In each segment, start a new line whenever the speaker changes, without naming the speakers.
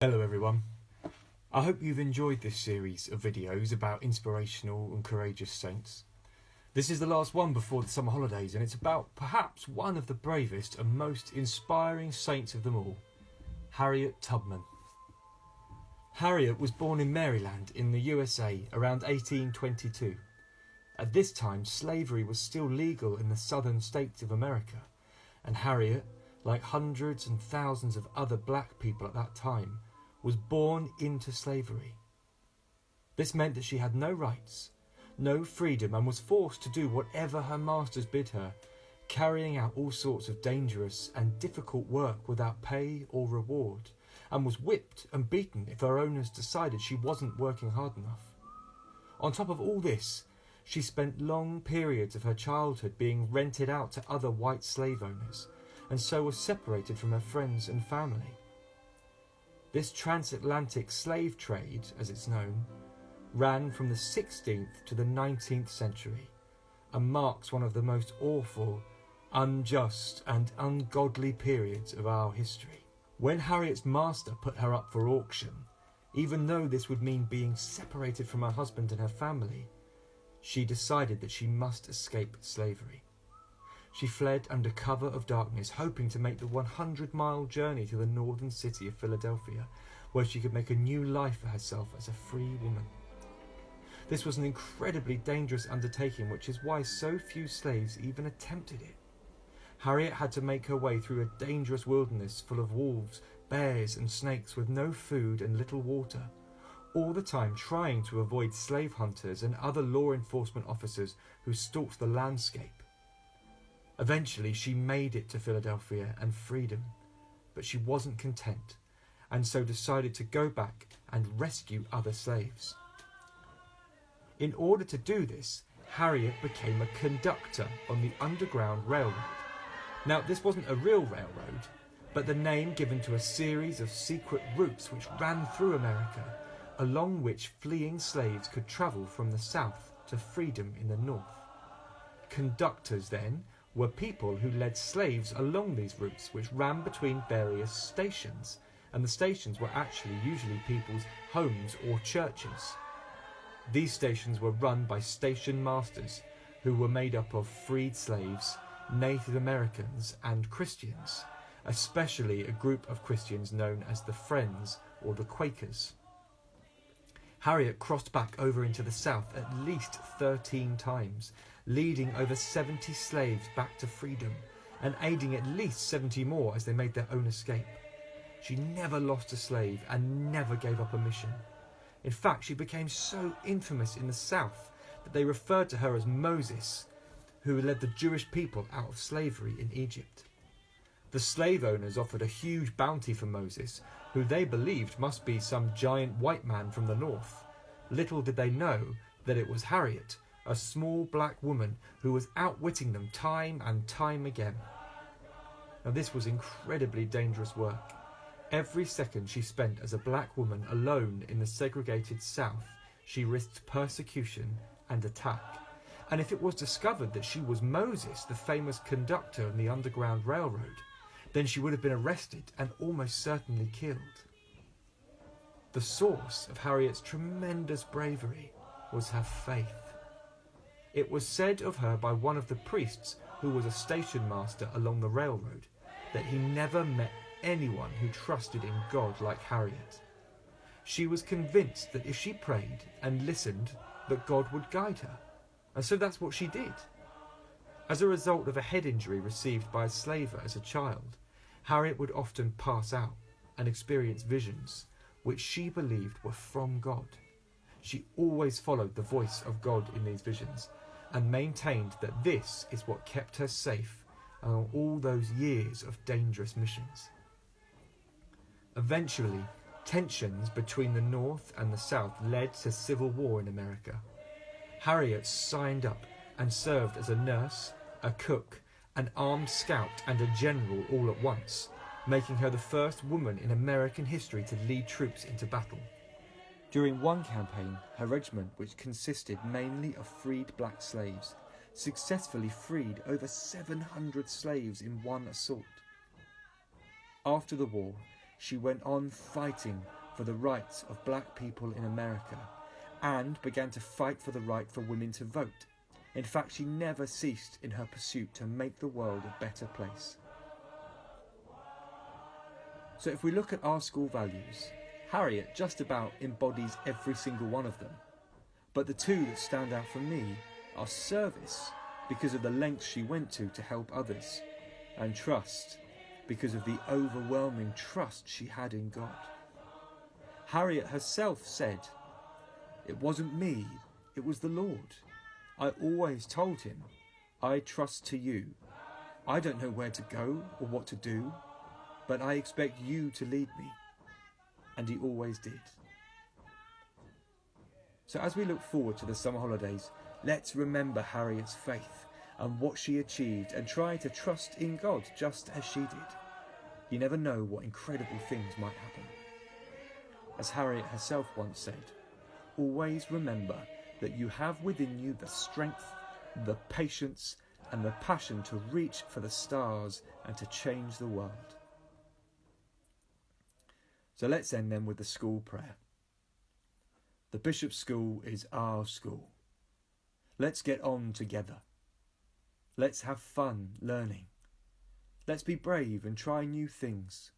Hello everyone. I hope you've enjoyed this series of videos about inspirational and courageous saints. This is the last one before the summer holidays, and it's about perhaps one of the bravest and most inspiring saints of them all, Harriet Tubman. Harriet was born in Maryland in the USA around 1822. At this time, slavery was still legal in the southern states of America, and Harriet, like hundreds and thousands of other black people at that time, was born into slavery. This meant that she had no rights, no freedom, and was forced to do whatever her masters bid her, carrying out all sorts of dangerous and difficult work without pay or reward, and was whipped and beaten if her owners decided she wasn't working hard enough. On top of all this, she spent long periods of her childhood being rented out to other white slave owners, and so was separated from her friends and family. This transatlantic slave trade, as it's known, ran from the 16th to the 19th century and marks one of the most awful, unjust and ungodly periods of our history. When Harriet's master put her up for auction, even though this would mean being separated from her husband and her family, she decided that she must escape slavery. She fled under cover of darkness, hoping to make the 100-mile journey to the northern city of Philadelphia, where she could make a new life for herself as a free woman. This was an incredibly dangerous undertaking, which is why so few slaves even attempted it. Harriet had to make her way through a dangerous wilderness full of wolves, bears and snakes with no food and little water, all the time trying to avoid slave hunters and other law enforcement officers who stalked the landscape. Eventually, she made it to Philadelphia and freedom, but she wasn't content, and so decided to go back and rescue other slaves. In order to do this, Harriet became a conductor on the Underground Railroad. Now, this wasn't a real railroad, but the name given to a series of secret routes which ran through America, along which fleeing slaves could travel from the south to freedom in the north. Conductors, then, were people who led slaves along these routes, which ran between various stations, and the stations were actually usually people's homes or churches. These stations were run by station masters, who were made up of freed slaves, Native Americans and Christians, especially a group of Christians known as the Friends or the Quakers. Harriet crossed back over into the south at least 13 times, leading over 70 slaves back to freedom and aiding at least 70 more as they made their own escape. She never lost a slave and never gave up a mission. In fact, she became so infamous in the south that they referred to her as Moses, who led the Jewish people out of slavery in Egypt. The slave owners offered a huge bounty for Moses, who they believed must be some giant white man from the north. Little did they know that it was Harriet, a small black woman who was outwitting them time and time again. Now, this was incredibly dangerous work. Every second she spent as a black woman alone in the segregated South, she risked persecution and attack. And if it was discovered that she was Moses, the famous conductor on the Underground Railroad, then she would have been arrested and almost certainly killed. The source of Harriet's tremendous bravery was her faith. It was said of her by one of the priests who was a station master along the railroad that he never met anyone who trusted in God like Harriet. She was convinced that if she prayed and listened, that God would guide her, and so that's what she did. As a result of a head injury received by a slaver as a child, Harriet would often pass out and experience visions which she believed were from God. She always followed the voice of God in these visions and maintained that this is what kept her safe on all those years of dangerous missions. Eventually, tensions between the North and the South led to civil war in America. Harriet signed up and served as a nurse, a cook, an armed scout and a general all at once, making her the first woman in American history to lead troops into battle. During one campaign, her regiment, which consisted mainly of freed black slaves, successfully freed over 700 slaves in one assault. After the war, she went on fighting for the rights of black people in America and began to fight for the right for women to vote. In fact, she never ceased in her pursuit to make the world a better place. So if we look at our school values, Harriet just about embodies every single one of them. But the two that stand out for me are service, because of the lengths she went to help others, and trust, because of the overwhelming trust she had in God. Harriet herself said, "It wasn't me, it was the Lord. I always told him, I trust to you. I don't know where to go or what to do, but I expect you to lead me." And he always did. So as we look forward to the summer holidays, let's remember Harriet's faith and what she achieved and try to trust in God just as she did. You never know what incredible things might happen. As Harriet herself once said, always remember that you have within you the strength, the patience, and the passion to reach for the stars and to change the world. So let's end then with the school prayer. The Bishop's School is our school. Let's get on together. Let's have fun learning. Let's be brave and try new things.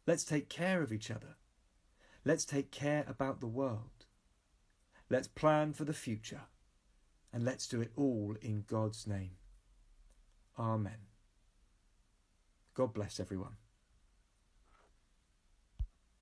Let's take care of each other. Let's take care about the world. Let's plan for the future. And let's do it all in God's name. Amen. God bless everyone.